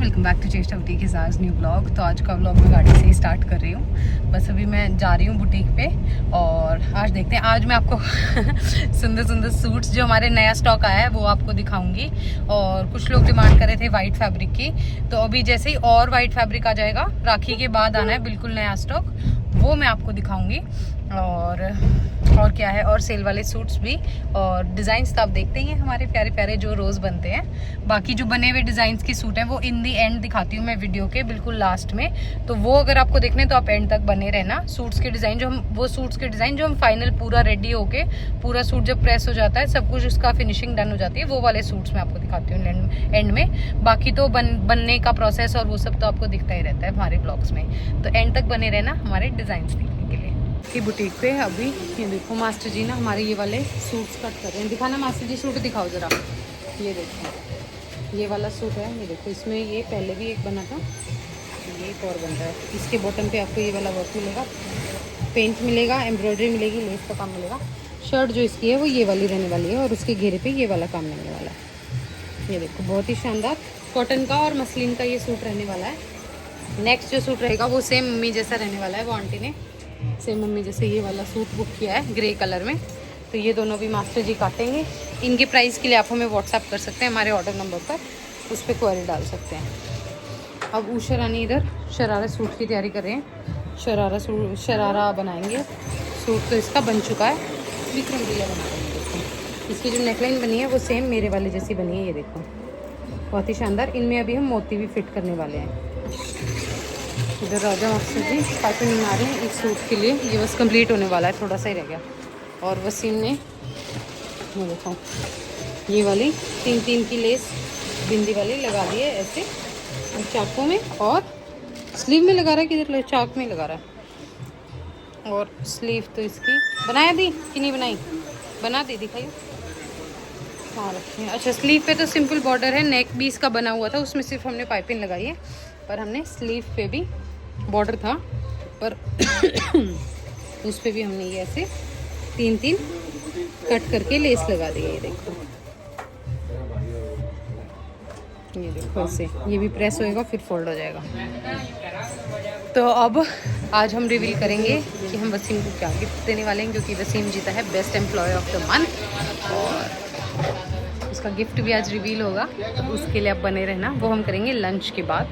Welcome back to चेष्टा boutique के साथ न्यू ब्लॉग। तो आज का ब्लॉग मैं गाड़ी से ही स्टार्ट कर रही हूँ। बस अभी मैं जा रही हूँ बुटीक पे और आज देखते हैं। आज मैं आपको सुंदर सुंदर सूट्स जो हमारे नया स्टॉक आया है वो आपको दिखाऊंगी। और कुछ लोग डिमांड कर रहे थे वाइट फैब्रिक की, तो अभी जैसे ही और वाइट फैब्रिक आ जाएगा, राखी के बाद आना है बिल्कुल नया स्टॉक, वो मैं आपको दिखाऊंगी। और क्या है, और सेल वाले सूट्स भी और डिज़ाइंस तो आप देखते ही हैं हमारे प्यारे प्यारे जो रोज़ बनते हैं। बाकी जो बने हुए डिज़ाइंस के सूट हैं वो इन दी एंड दिखाती हूँ मैं वीडियो के बिल्कुल लास्ट में, तो वो अगर आपको देखने तो आप एंड तक बने रहना। सूट्स के डिज़ाइन जो हम फाइनल पूरा रेडी होके पूरा सूट जब प्रेस हो जाता है, सब कुछ उसका फिनिशिंग डन हो जाती है, वो वाले सूट्स मैं आपको दिखाती हूँ एंड में। बाकी तो बनने का प्रोसेस और वो सब तो आपको दिखता ही रहता है हमारे ब्लॉग्स में, तो एंड तक बने रहना हमारे डिज़ाइंस देखने के लिए। की बुटीक पे अभी ये देखो मास्टर जी ना हमारे ये वाले सूट्स कट कर रहे हैं। दिखाना मास्टर जी, सूट दिखाओ ज़रा। ये देखो ये वाला सूट है, ये देखो इसमें ये पहले भी एक बना था, ये एक और बन रहा है। इसके बॉटम पे आपको ये वाला वर्क मिलेगा, पेंट मिलेगा, एम्ब्रॉयडरी मिलेगी, लेस का काम मिलेगा। शर्ट जो इसकी है वो ये वाली रहने वाली है और उसके घेरे पे ये वाला काम मिलने वाला है। ये देखो बहुत ही शानदार कॉटन का और मसलिन का ये सूट रहने वाला है। नेक्स्ट जो सूट रहेगा वो सेम मम्मी जैसा रहने वाला है, वो आंटी ने सेम मम्मी जैसे ये वाला सूट बुक किया है ग्रे कलर में। तो ये दोनों भी मास्टर जी काटेंगे। इनके प्राइस के लिए आप हमें व्हाट्सएप कर सकते हैं हमारे ऑर्डर नंबर पर, उस पर क्वेरी डाल सकते हैं। अब उषा रानी इधर शरारा सूट की तैयारी कर रहे हैं। शरारा बनाएंगे सूट, तो इसका बन चुका है, विक्रम भैया बना रहे हैं। देखो इसकी जो नेकलाइन बनी है वो सेम मेरे वाले जैसी बनी है, ये देखो बहुत ही शानदार। इनमें अभी हम मोती भी फिट करने वाले हैं। इधर राजा मास्टर जी पाइपिंग बना रहे हैं एक सूट के लिए, ये बस कंप्लीट होने वाला है, थोड़ा सा ही रह गया। और वसीम ने मैं देखो ये वाली 3-3 की लेस बिंदी वाली लगा दी है ऐसे चाकू में, और स्लीव में लगा रहा है, किधर चाक में लगा रहा है। और स्लीव तो इसकी बनाया दी कि नहीं बनाई, बना दी, दिखाइए। हाँ रखिए। अच्छा स्लीव पे तो सिंपल बॉर्डर है, नेक भी इसका बना हुआ था, उसमें सिर्फ हमने पाइपिंग लगाई है, पर हमने स्लीव पे भी बॉर्डर था पर उस पे भी हमने ये ऐसे 3-3 कट करके लेस लगा दी है। ये देखो ऐसे, ये भी प्रेस होएगा फिर फोल्ड हो जाएगा। तो अब आज हम रिवील करेंगे कि हम वसीम को क्या गिफ्ट देने वाले हैं, क्योंकि वसीम जीता है best employ of the month और उसका गिफ्ट भी आज रिवील होगा। तो उसके लिए आप बने रहना, वो हम करेंगे लंच के बाद।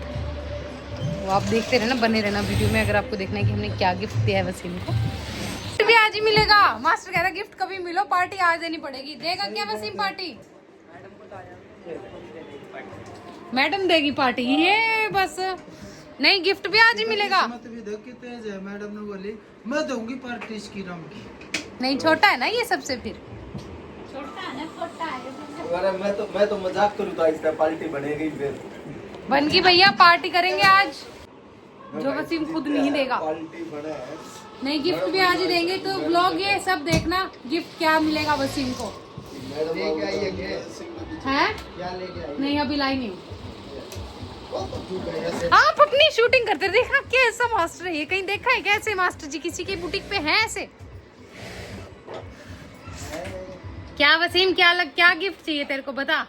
वो आप देखते रहना, बने रहना वीडियो में, अगर आपको देखना है कि हमने क्या गिफ्ट दिया है वसीम को। गिफ्ट भी आज ही मिलेगा। मास्टर कह रहा है गिफ्ट कभी मिलो, पार्टी आज देनी पड़ेगी। देगा क्या वसीम पार्टी? मैडम देगी पार्टी, ये बस नहीं, गिफ्ट भी आज ही मिलेगा। मैडम ने बोली मैं दूंगी पार्टी इसकी नाम की। नहीं छोटा है ना ये सबसे, फिर छोटा है ना, छोटा है। अरे मैं तो मजाक करूँ था, इसका पार्टी बनेगी फिर बन गई भैया, पार्टी करेंगे आज जो वसीम खुद नहीं देगा। नहीं गिफ्ट भी आज ही देंगे, तो ब्लॉग ये सब देखना गिफ्ट क्या मिलेगा वसीम को। हैं? नहीं अभी लाई नहीं। आप अपनी शूटिंग करते देखना कैसा मास्टर है ये, कहीं देखा है कैसे मास्टर जी किसी की बुटीक पे हैं ऐसे? क्या वसीम क्या गिफ्ट चाहिए तेरे को बता?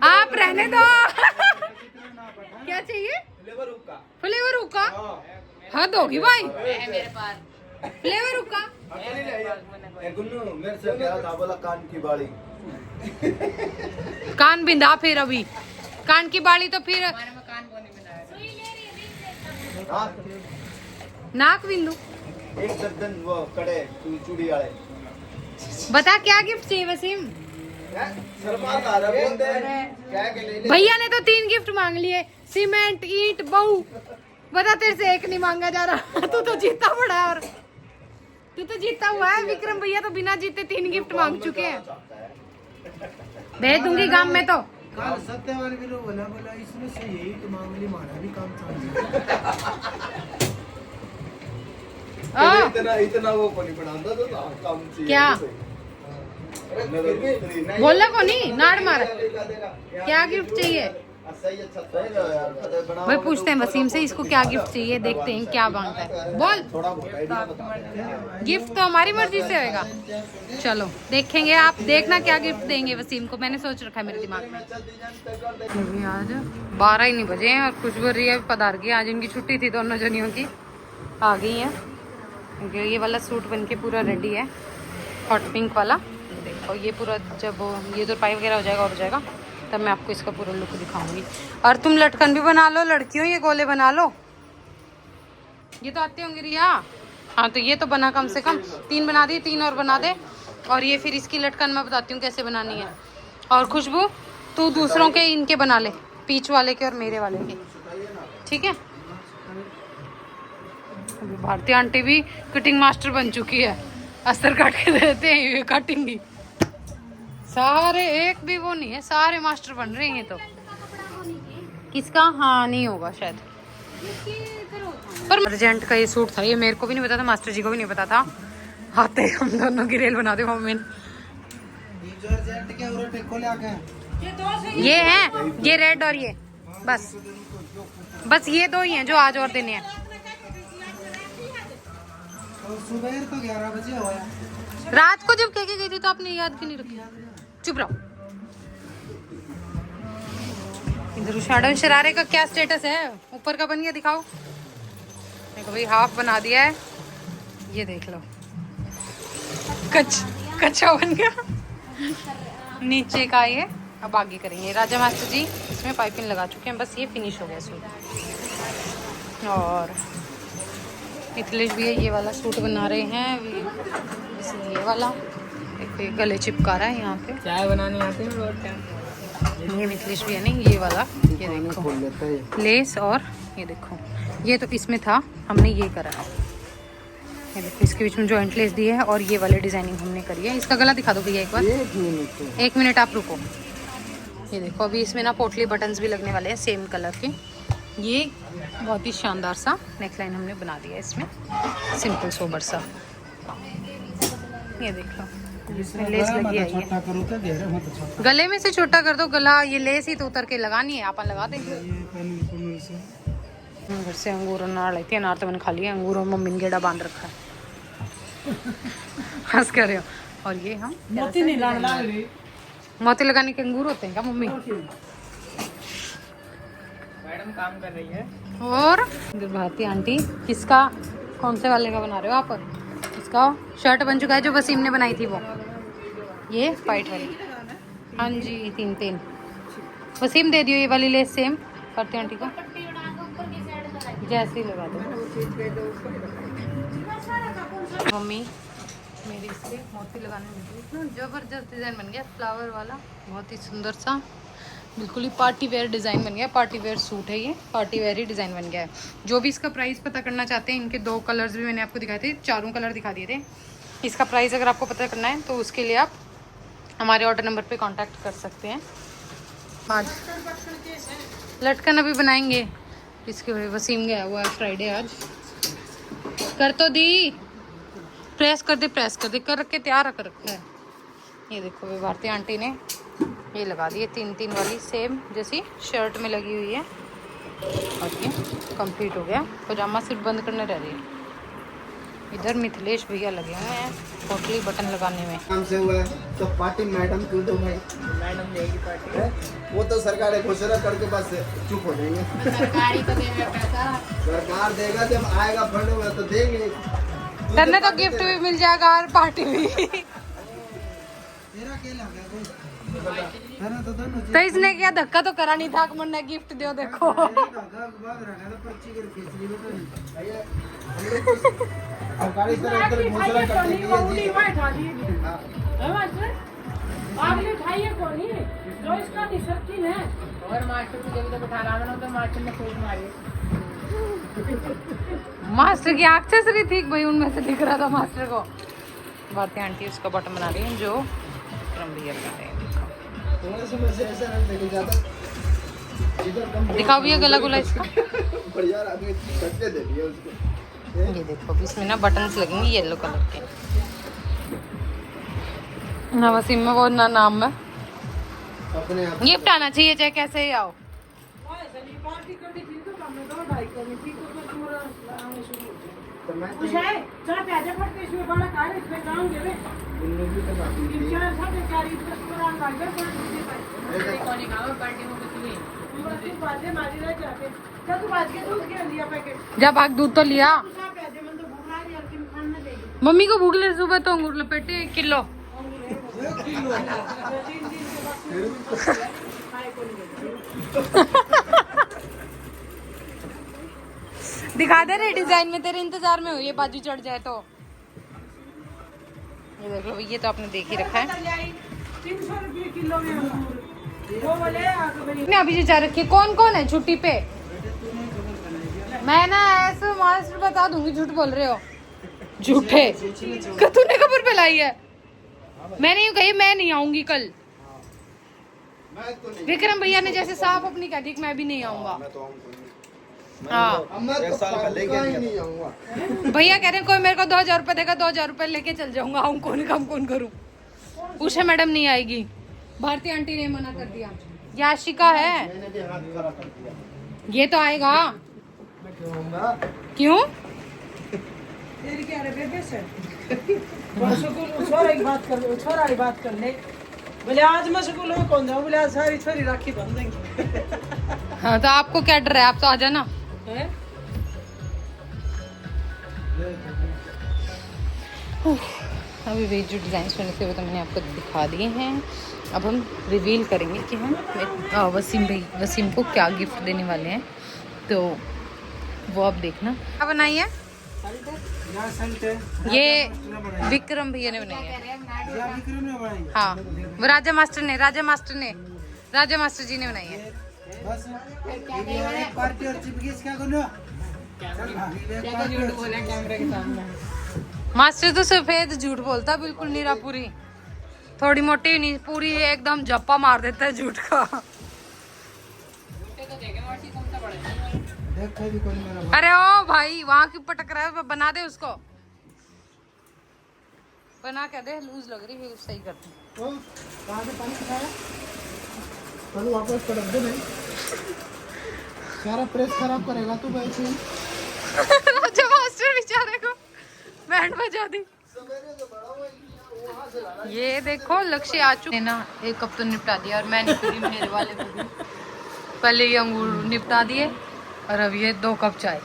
आप रहने दो। क्या चाहिए? फ्लेवर हुक्का। हद होगी भाई, मेरे पास फ्लेवर हुक्का। मेरे से कह था, बोला कान की बाली। कान बिंदा फिर अभी कान की बाली, तो फिर नाक बिंदु। एक दर्जन वो कड़े चूड़ी वाले। बता क्या गिफ्ट चाहिए वसीम? भैया ने तो 3 गिफ्ट मांग लिए, सीमेंट, ईंट, बहू। बता तेरे से एक नहीं मांगा जा रहा। तू तो जीता पड़ा है, और तू तो जीता हुआ है। विक्रम भैया तो बिना जीते 3 गिफ्ट मांग चुके हैं। भेज दूंगी गांव में तो। सत्यवान भी बोला इसमें से यही तो मांग ली, हमारा भी काम इतना वो को नहीं पढ़ाता तो काम चाहिए क्या बोला को नहीं, नाड़ मार। क्या गिफ्ट चाहिए? भाई पूछते हैं वसीम से इसको क्या गिफ्ट चाहिए, देखते हैं क्या मांगता है। बोल, गिफ्ट तो हमारी मर्जी से होएगा। चलो देखेंगे, आप देखना क्या गिफ्ट देंगे वसीम को, मैंने सोच रखा है मेरे दिमाग में। अभी आज 12 ही नहीं बजे हैं और खुशबू रिया पधार गई। आज इनकी छुट्टी थी, दोनों जनियों की आ गई है। ये वाला सूट बनके पूरा रेडी है, हॉट पिंक वाला। देखो ये पूरा जब ये तो पाई वगैरह हो जाएगा और हो जाएगा तब मैं आपको इसका पूरा लुक दिखाऊंगी। और तुम लटकन भी बना लो लड़कियों, ये गोले बना लो, ये तो आते होंगे रिया। हाँ तो ये तो बना, कम से कम 3 बना दिए, 3 और बना दे। और ये फिर इसकी लटकन मैं बताती हूँ कैसे बनानी है। और खुशबू तू दूसरों के इनके बना ले, पीच वाले के और मेरे वाले के, ठीक है। भारती आंटी भी कटिंग मास्टर बन चुकी है, अस्तर काट के देते हैं ये काटेंगी। सारे एक भी वो नहीं है, सारे मास्टर बन रहे हैं। तो किसका, हाँ नहीं होगा शायद, पर अर्जेंट का ये सूट था, ये मेरे को भी नहीं पता था, मास्टर जी को भी नहीं पता था। आते हम दोनों की रेल बना दे मम्मी ने। ये है, ये रेड और ये, बस ये 2 ही हैं जो आज और देने हैं। सुबह तो 11 बजे हुआ है। रात को जब कह के गई थी तो आपने याद क्यों नहीं रखी? चुप रहो। इधर शैडो शरारे का क्या स्टेटस है? ऊपर का बन गया, दिखाओ। देखो भाई हाफ बना दिया है, ये देख लो, कच्चा बन गया नीचे का। ये अब आगे करेंगे। राजा मास्टर जी इसमें पाइपिंग लगा चुके हैं, बस ये फिनिश हो गया सूट। और मिथिलेश भी ये वाला सूट बना रहे हैं, ये वाला देखो, ये गले चिपका रहा है यहाँ पे। चाय बनाने आते हैं रोज टाइम। ये मिथिलेश भी है नहीं, ये वाला, ये देखो लेस। और ये देखो, ये तो इसमें था, हमने ये करा है। ये देखो इसके बीच में जॉइंट लेस दी है और ये वाली डिजाइनिंग हमने करी है। इसका गला दिखा दो भैया एक बार। 1 मिनट आप रुको। ये देखो अभी इसमें ना पोटली बटन्स भी लगने वाले हैं सेम कलर के। ये बहुत ही शानदार सा नेकलाइन हमने बना दिया है इसमें, सिंपल सोबर सा। ये देख लो इसमें लेस लगी है, ये गले में से छोटा कर दो गला, ये लेस ही तो उतर के लगानी है, अपन लगा देंगे। घर से अंगूर अनार लेती है, अनार तो मैंने खा लिया, अंगूर और मम्मी ने गेड़ा बांध रखा है। हंस कर रहे हो। और ये हम मोती नहीं लग रही, मोती लगाने के अंगूर होते हैं क्या मम्मी? मैडम काम कर रही है। और भारती आंटी किसका, कौन से वाले का बना रहे हो आप? इसका शर्ट बन चुका है जो वसीम ने बनाई थी वो, ये वाइट वाली। हाँ जी 3 वसीम दे दियो ये वाली लेस सेम भारती आंटी को, जैसे ही लगा दो। मम्मी मेरी इसके मोती लगाने में इतना जबरदस्त डिजाइन बन गया, फ्लावर वाला, बहुत ही सुंदर सा, बिल्कुल ही पार्टी वेयर डिज़ाइन बन गया। पार्टी वेयर सूट है ये, पार्टी वेयर ही डिज़ाइन बन गया है। जो भी इसका प्राइस पता करना चाहते हैं, इनके 2 कलर्स भी मैंने आपको दिखाए थे, 4 कलर दिखा दिए थे। इसका प्राइस अगर आपको पता करना है तो उसके लिए आप हमारे ऑर्डर नंबर पे कांटेक्ट कर सकते हैं। आज लटकन अभी बनाएंगे, इसके वसीम गया हुआ है फ्राइडे आज। कर तो दी, प्रेस कर दे कर रख के तैयार रख रखा है। ये देखो वे भारती आंटी ने ये लगा दी है 3 वाली सेम जैसी शर्ट में लगी हुई है। और ये कंप्लीट हो गया, पजामा सिर्फ बंद करने रह रही है। इधर मिथिलेश भैया लगे हुए हैं पोटली बटन लगाने में। काम से हुआ है तो पार्टी मैडम क्यों दो भाई? मैडम देगी पार्टी, वो तो सरकार है, घोषणा करके बस चुप हो जाएंगे। सरकारी तो देगा पैसा, सरकार देगा, जब आएगा फंड में तो देंगे। करने तो गिफ्ट भी मिल जाएगा और पार्टी भी। तेरा क्या लगा तो इसने क्या धक्का तो करा नहीं था, मुन्ना गिफ्ट दो देखो। सरकारी तरह घोषणा करते जो इसका डिसर्किन है और मास्टर को जब तक उठा रहा तो मास्टर ने फूट मारी। मास्टर की आँख से भी ठीक भाई, उनमें से दिख रहा था मास्टर को। भारती आंटी उसका बटन बना रही है जो क्रम भैया बना रहे हैं। दिखाओ भैया गला गुला इसका। ये देखो इसमें ना बटन्स लगेंगे येलो कलर के, ना वसीम में वो ना नाम में। गिफ्ट आना चाहिए चाहे कैसे ही आओ। पार्टी करनी थी तो हमने 2-2.5 करनी थी तो पूरा आने शुरू हो गया। तो मैं कुछ है चलो प्याजे फटके इसमें बड़ा कार इसमें काम देवे उन्हें भी तो काफी थी। 4-4.5 इसमें पूरा लागर पार्टी खावा पार्टी में कुछ नहीं तू बाजे मारी रह जाके क्या तू बाज के दूध के लिया पैकेट जब आग दूध तो लिया दूसरा प्याजे मन तो भूख रही है लेकिन खाना देगी मम्मी को भूख लगी सुबह तो अंगूर लपेटे 1 किलो दिखा दे रे डिजाइन में तेरे इंतजार में हुई है बाजू चढ़ जाए तो ये देख लो ये तो आपने देख ही रखा है 300 रुपये किलो में अंगूर वो बोले ने अभी जो जा रखी है कौन कौन है छुट्टी पे मैं ना ऐसे मास्टर बता दूंगी झूठ बोल रहे हो झूठे तूने खबर फैलाई है मैंने यूं कही मैं नहीं आऊंगी कल मैं तो नहीं। विक्रम भैया ने जैसे साफ अपनी कह दी कि मैं भी नहीं आऊंगा मैं तो आऊंगा। हाँ अब मैं तो पक्का ही नहीं आऊंगा। भैया कह रहे हैं कोई मेरे को 2000 रुपए देगा 2000 रुपए लेके चल जाऊंगा आऊं कौन काम कौन करूं उषा मैडम नहीं आएगी भारती आंटी ने मना कर दिया ये आशिका है मैंने भी हाथ खड़ा कर दिया। ये तो आएगा मैं क्यों आऊंगा? क्यों तेरी क्या रे बेबे से स्कूल छोरा की बात कर छोरा की बात कर ले बोले आज मैं स्कूल में कौन जाऊँ बोले आज सारी छोरी राखी बंध देंगे हाँ तो आपको क्या डर है आप तो आ जाना हैं? अभी वे जो डिजाइन होने थे वो तो मैंने आपको दिखा दिए हैं अब हम रिवील करेंगे कि हम वसीम को क्या गिफ्ट देने वाले हैं तो वो आप देखना क्या बनाई है ये विक्रम भैया ने बनाई है हाँ वो राजा मास्टर जी ने बनाई है मास्टर तो सफेद झूठ बोलता बिल्कुल नीरा पूरी थोड़ी मोटी नहीं पूरी एकदम झप्पा मार देता है झूठ का अरे ओ भाई वहाँ क्यों पटक रहा है बना दे उसको बना क्या दे लूज लग रही है सही करते चलो वापस पटक दे भाई। सारा प्रेस खराब करेगा तू भाई से। राजा मास्टर बेचारे को बैंड बजा दी ये देखो लक्ष्य आ चुके ना एक कप तो निपटा दिया और मैं निपटी मेरे वाले को भी पहले ये अंगूर निपटा दिए और अब ये 2 कप चाय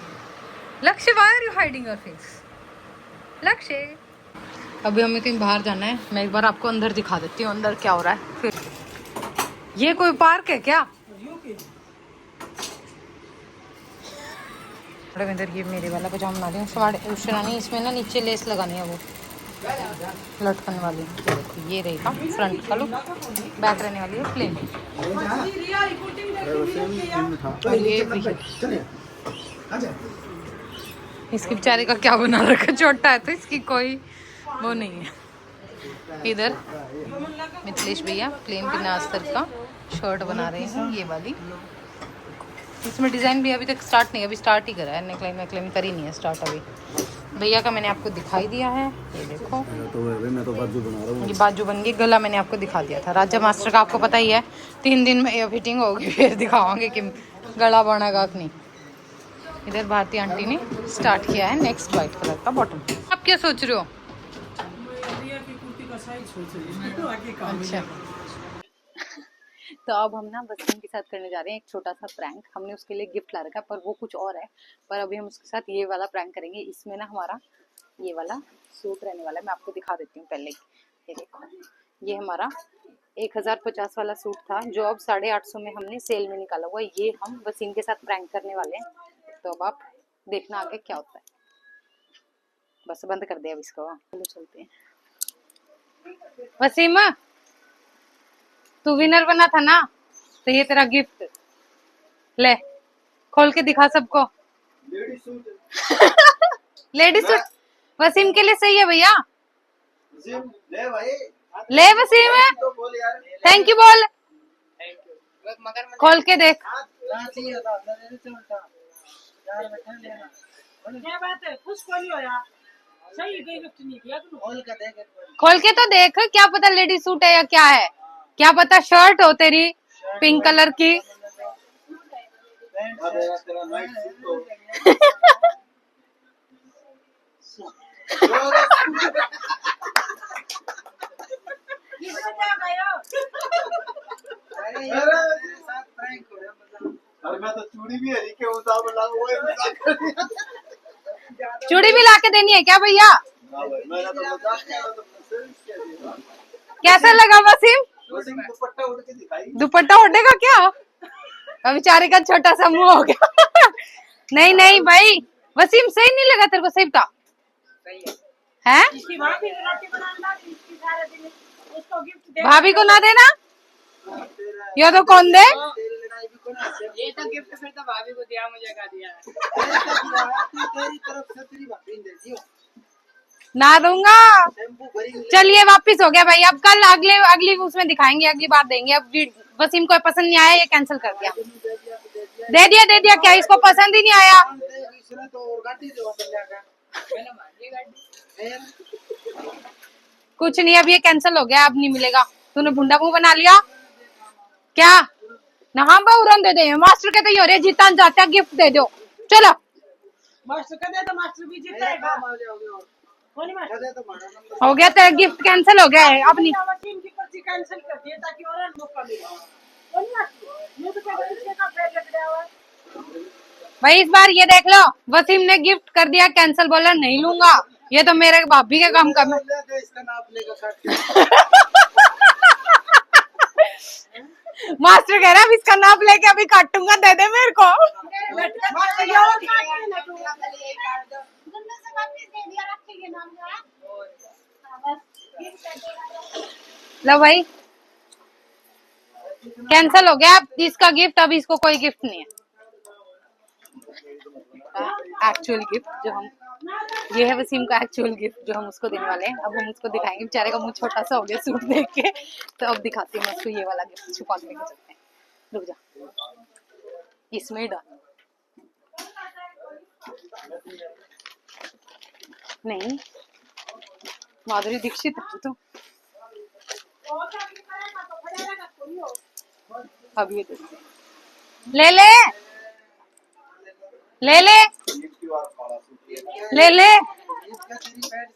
Lakshya why are you hiding your face Lakshya अभी हमें कहीं बाहर जाना है मैं एक बार आपको अंदर दिखा देती हूँ अंदर क्या हो रहा है फिर ये कोई पार्क है क्या इधर ये मेरे वाला पजामा बना रही हूँ नहीं इसमें ना नीचे लेस लगानी है वो लटकन वाली देखो ये रहेगा फ्रंट का लुक बैक रहने वाली है प्लेन ये भी इसके बेचारे का क्या बना रखा छोटा है तो इसकी कोई वो नहीं है इधर मिथिलेश भैया प्लेन बिना अस्तर का शर्ट बना रहे हैं ये वाली इसमें डिज़ाइन भी अभी तक स्टार्ट नहीं अभी स्टार्ट ही करा है नेकलाइन करी नहीं है स्टार्ट अभी भैया का मैंने आपको दिखाई दिया है ये देखो मैं तो बाजू बना रहा हूँ। ये बाजू बन गई गला मैंने आपको दिखा दिया था राजा मास्टर का आपको पता ही है 3 दिन में ये फिटिंग होगी फिर दिखावांगे कि गला बनेगा कि नहीं इधर भारती आंटी ने स्टार्ट किया है नेक्स्ट वाइट कलर का बॉटम आप क्या सोच रहे हो अच्छा तो अब हम ना वसीम के साथ करने जा रहे हैं एक छोटा सा प्रैंक हमने उसके लिए गिफ्ट ला रखा है पर वो कुछ और है पर अभी हम उसके साथ ये वाला प्रैंक करेंगे इसमें ना हमारा ये वाला सूट रहने वाला है मैं आपको दिखा देती हूँ पहले ये देखो ये हमारा 1050 वाला सूट था जो अब 850 में हमने सेल में निकाला हुआ ये हम वसीम के साथ प्रैंक करने वाले हैं तो अब आप देखना आगे क्या होता है बस बंद कर दे अब इसको चलते हैं वसीम तू विनर बना था ना तो ये तेरा गिफ्ट ले खोल के दिखा सबको लेडीज सूट वसीम के लिए सही है भैया ले भाई ले वसीम है थैंक यू बोल खोल के देख क्या बात है खुश कोई हो यार सही गिफ्ट नहीं किया तू खोल के तो देख क्या पता लेडीज सूट है या क्या है क्या पता शर्ट हो तेरी पिंक कलर की तेरा नाइट सूट तो अरे मैं तो चूड़ी भी हरी के उतार में लाऊं वो मजाक कर दिया। चूड़ी भी लाके देनी है क्या भैया? मैंने तो मजाक किया तो सर्विस किया दिया। कैसा लगा वसीम? वसीम दुपट्टा उड़ के दिखाई। दुपट्टा ओढ़ेगा क्या? अब बेचारे का छोटा सा मुंह हो गया। नहीं नहीं भाई वसीम सही नहीं लगा तेरे को सही था? है? भाभी को ना देना? ये तो कौन दे? ये तो गिफ्ट फिर तो भाभी को दिया, मुझे का दिया है। तेरी तरफ से तेरी भाभी ने दे दियो। ना दूंगा। चलिए वापिस हो गया भाई, अब कल अगली उसमें दिखाएंगे, अगली बार देंगे। अब वसीम को पसंद नहीं आया, ये कैंसिल कर दिया। दे दिया क्या? इसको पसंद ही नहीं आया। कुछ नहीं, अब ये कैंसिल हो गया, अब नहीं मिलेगा। तूने भुंडा मुंह बना लिया क्या? ना हम बहुरन दे दे। मास्टर कहते ही हो रहे जीता जाता गिफ्ट दे दो। चलो मास्टर का दे तो मास्टर भी जीतेगा। हो गया तेरा गिफ्ट कैंसिल हो गया है, अब नहीं। वसीम की पर्ची कैंसिल कर दिए ताकि और मौका मिले। भाई इस बार ये देख लो, वसीम ने गिफ्ट कर दिया कैंसिल, बोला नहीं लूंगा। ये तो मेरे भाभी के काम करना। इसका नाप लेगा मास्टर कह रहा है इसका नाप लेके अभी काटूंगा, दे दे मेरे को। लो भाई कैंसिल हो गया अब इसका गिफ्ट, अब इसको कोई गिफ्ट नहीं है। एक्चुअल गिफ्ट जो हम, ये है वसीम का एक्चुअल गिफ्ट जो हम उसको देने वाले हैं। अब हम उसको दिखाएंगे, बेचारे का मुंह छोटा सा हो गया सूट देख के। तो अब दिखाती हूँ मैं उसको ये वाला गिफ्ट, छुपा के लेके चलते हैं। रुक जा, इसमें डाल। नहीं माधुरी दीक्षित है तो अब ये ले ले ले ले ले ले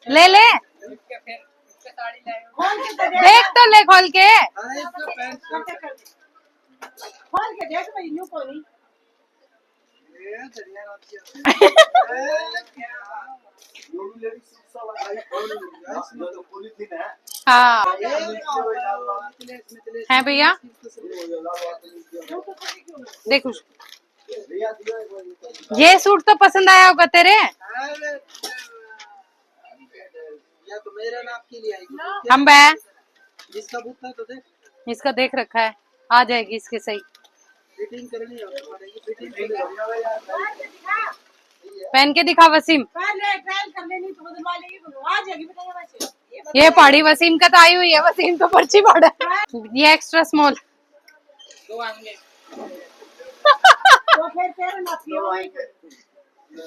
ले ले देख तो ले खोल के। खोल के देख भाई, यूं को नहीं। हाँ है भैया, देखो ये सूट तो पसंद आया होगा तेरे। तो मेरे नाप के लिए आएगी। हम बे जिसका बुक था तो देख, इसका देख रखा है, आ जाएगी इसके सही। फिटिंग करनी है, फिटिंग पहन के दिखा वसीम। ट्रायल कर लेनी तो बदलवा लेगी, आ जाएगी बेटा। वैसे ये पहाड़ी वसीम का तो आई हुई है, वसीम तो पर्ची पड़ा। ये एक्स्ट्रा स्मॉल तो आएंगे तो फिर तेरे नाप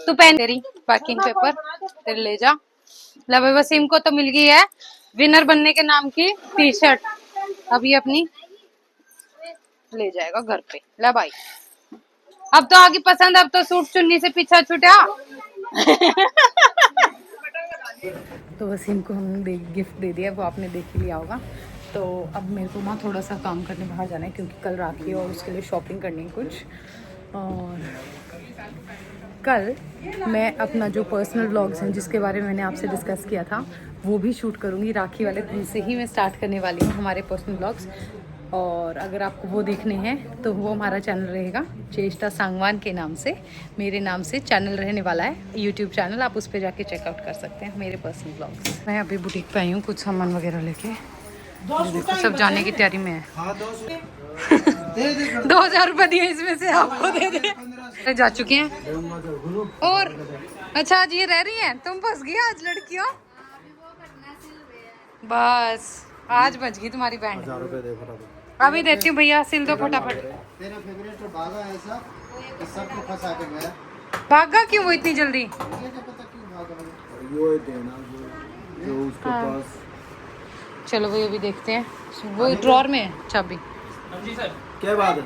तू पहन, तेरी पैकिंग पेपर तेरे ले जा। ला भाई वसीम को तो मिल गई है विनर बनने के नाम की टी शर्ट, अभी अपनी ले जाएगा घर पे। ला भाई अब तो आगे पसंद, अब तो सूट चुन्नी से पीछा छूटा। तो वसीम को हमने गिफ्ट दे दिया, वो आपने देख ही लिया होगा। तो अब मेरे को ना थोड़ा सा काम करने बाहर जाना है, क्योंकि कल राखी है और उसके लिए शॉपिंग करनी है कुछ। और कल मैं अपना जो पर्सनल व्लॉग्स हैं जिसके बारे में मैंने आपसे डिस्कस किया था वो भी शूट करूँगी। राखी वाले दिन से ही मैं स्टार्ट करने वाली हूँ हमारे पर्सनल व्लॉग्स। और अगर आपको वो देखने हैं तो वो हमारा चैनल रहेगा चेष्टा सांगवान के नाम से, मेरे नाम से चैनल रहने वाला है, यूट्यूब चैनल। आप उस पर जाके चेकआउट कर सकते हैं मेरे पर्सनल व्लॉग्स। मैं अभी बुटीक पे आई हूँ कुछ सामान वगैरह लेके, देखो सब जाने की तैयारी में है। 2000 रुपये दिए इसमें से आपको दे दे। जा चुके हैं। और अच्छा आज ये रह रही हैं, तुम फंस गई आज लड़कियों। बस आज बच गई तुम्हारी बैंड। अभी देती हूँ भैया, सिल दो फटाफट। तेरा फेवरेट तो भागा ऐसा कि सबको फंसा के गया। भागा क्यों वो इतनी जल्दी? मुझे क्या पता क्यों भागा। वो देना जो उसके पास। चलो भाई अभी देखते हैं, वो ड्रॉर में है चाबी। क्या बात है?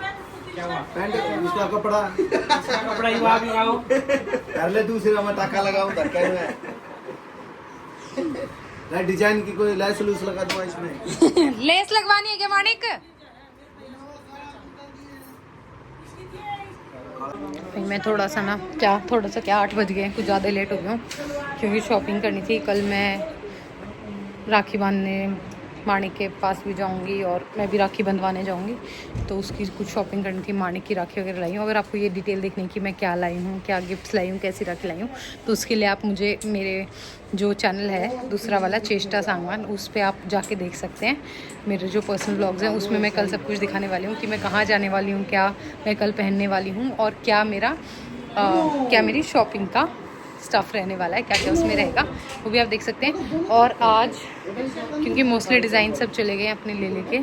पैंट इसका कपड़ा ही वहाँ भी आओ। कर ले दूसरा मैं टाका लगाऊं धक्का में ना डिजाइन की कोई लैस लूस लगा दूं इसमें। लेस लगवानी है क्या मानिक? मैं थोड़ा सा 8 बज गए, कुछ ज़्यादा लेट हो गया हूँ क्योंकि शॉपिंग करनी थी। कल मैं राखी बांधने माणिक के पास भी जाऊंगी और मैं भी राखी बंधवाने जाऊंगी, तो उसकी कुछ शॉपिंग करनी थी। माणिक की राखी वगैरह लाई हूँ। अगर आपको ये डिटेल देखनी है कि मैं क्या लाई हूँ, क्या गिफ्ट्स लाई हूँ, कैसी राखी लाई हूँ, तो उसके लिए आप मुझे मेरे जो चैनल है दूसरा वाला चेष्टा सांगवान, उस पर आप जाके देख सकते हैं। मेरे जो पर्सनल ब्लॉग्स हैं उसमें मैं कल सब कुछ दिखाने वाली हूँ कि मैं कहाँ जाने वाली हूँ, क्या मैं कल पहनने वाली हूँ और क्या मेरी शॉपिंग का स्टफ़ रहने वाला है, क्या क्या उसमें रहेगा, वो भी आप देख सकते हैं। और आज क्योंकि मोस्टली डिज़ाइन सब चले गए अपने ले लेके,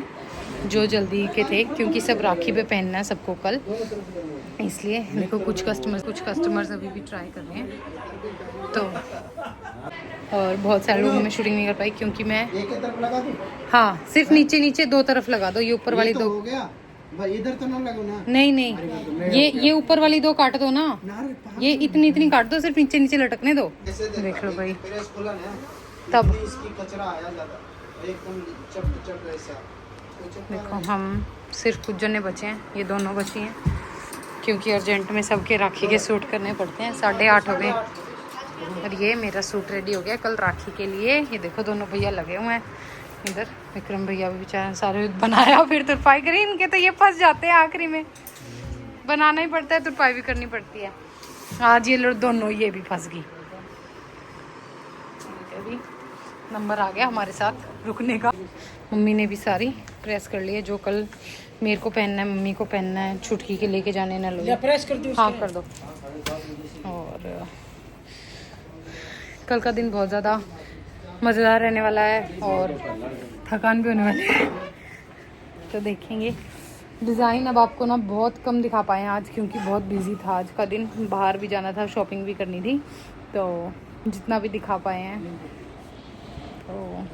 जो जल्दी के थे, क्योंकि सब राखी पे पहनना है सबको कल, इसलिए देखो कुछ कस्टमर्स अभी भी ट्राई कर रहे हैं। तो और बहुत सारे लोगों में शूटिंग नहीं कर पाई क्योंकि मैं एक ही तरफ लगा दूं? हाँ, सिर्फ नीचे 2 तरफ लगा दो, ये ऊपर वाली ये तो 2 हो गया भाई, इधर तो ना लगो ना। नहीं, ये ऊपर वाली 2 काट दो ना, ये इतनी काट दो, सिर्फ नीचे लटकने दो। ऐसे देख लो भाई, प्रेस खुला ना तब इसकी कचरा आया ज्यादा एकदम चप ऐसा। देखो हम सिर्फ कुछ जने बचे हैं, ये दोनों बची हैं क्योंकि अर्जेंट में सबके राखी के सूट करने पड़ते हैं। 8:30 हो गए और ये मेरा सूट रेडी हो गया कल राखी के लिए। ये देखो दोनों भैया लगे हुए हैं इधर, विक्रम भैया भी बेचारा सारे बनाया फिर तुरपाई करी, इनके तो ये फंस जाते हैं आखिरी में, बनाना ही पड़ता है, तुरपाई भी करनी पड़ती है। आज ये लोग दोनों ये भी फंस गई। अभी नंबर आ गया हमारे साथ रुकने का। मम्मी ने भी सारी प्रेस कर ली है, जो कल मेरे को पहनना है, मम्मी को पहनना है, छुटकी के लेके जाने ना लोग। प्रेस कर दूं? हाँ कर दो। और कल का दिन बहुत ज़्यादा मज़ेदार रहने वाला है और थकान भी होने वाली है, तो देखेंगे। डिज़ाइन अब आपको ना बहुत कम दिखा पाए हैं आज क्योंकि बहुत बिजी था आज का दिन, बाहर भी जाना था, शॉपिंग भी करनी थी, तो जितना भी दिखा पाए हैं तो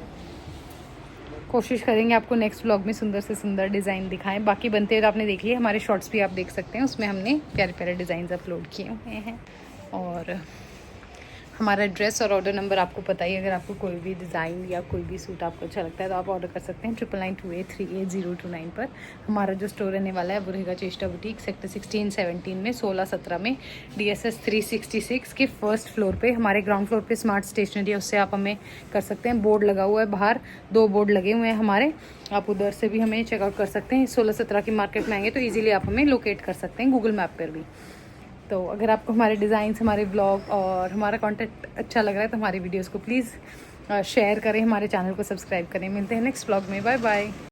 कोशिश करेंगे आपको नेक्स्ट व्लॉग में सुंदर से सुंदर डिज़ाइन दिखाएं। बाकी बनते हुए आपने देख लिए, हमारे शॉर्ट्स भी आप देख सकते हैं, उसमें हमने प्यारे प्यारे डिज़ाइन अपलोड किए हुए हैं। और हमारा एड्रेस और ऑर्डर नंबर आपको पता ही, अगर आपको कोई भी डिज़ाइन या कोई भी सूट आपको अच्छा लगता है तो आप ऑर्डर कर सकते हैं 9992838029 पर। हमारा जो स्टोर रहने वाला है वो रहेगा चेष्टा बुटीक, सेक्टर 16-17 में 16-17 में DSS 366 के फर्स्ट फ्लोर पे। हमारे ग्राउंड फ्लोर पे स्मार्ट स्टेशनरी है, उससे आप हमें कर सकते हैं। बोर्ड लगा हुआ है बाहर, 2 बोर्ड लगे हुए हैं हमारे, आप उधर से भी हमें चेकआउट कर सकते हैं। 16-17 की मार्केट में आएंगे तो ईजिली आप हमें लोकेट कर सकते हैं गूगल मैप पर भी। तो अगर आपको हमारे डिज़ाइंस, हमारे ब्लॉग और हमारा कंटेंट अच्छा लग रहा है तो हमारी वीडियोस को प्लीज़ शेयर करें, हमारे चैनल को सब्सक्राइब करें। मिलते हैं नेक्स्ट ब्लॉग में, बाय बाय।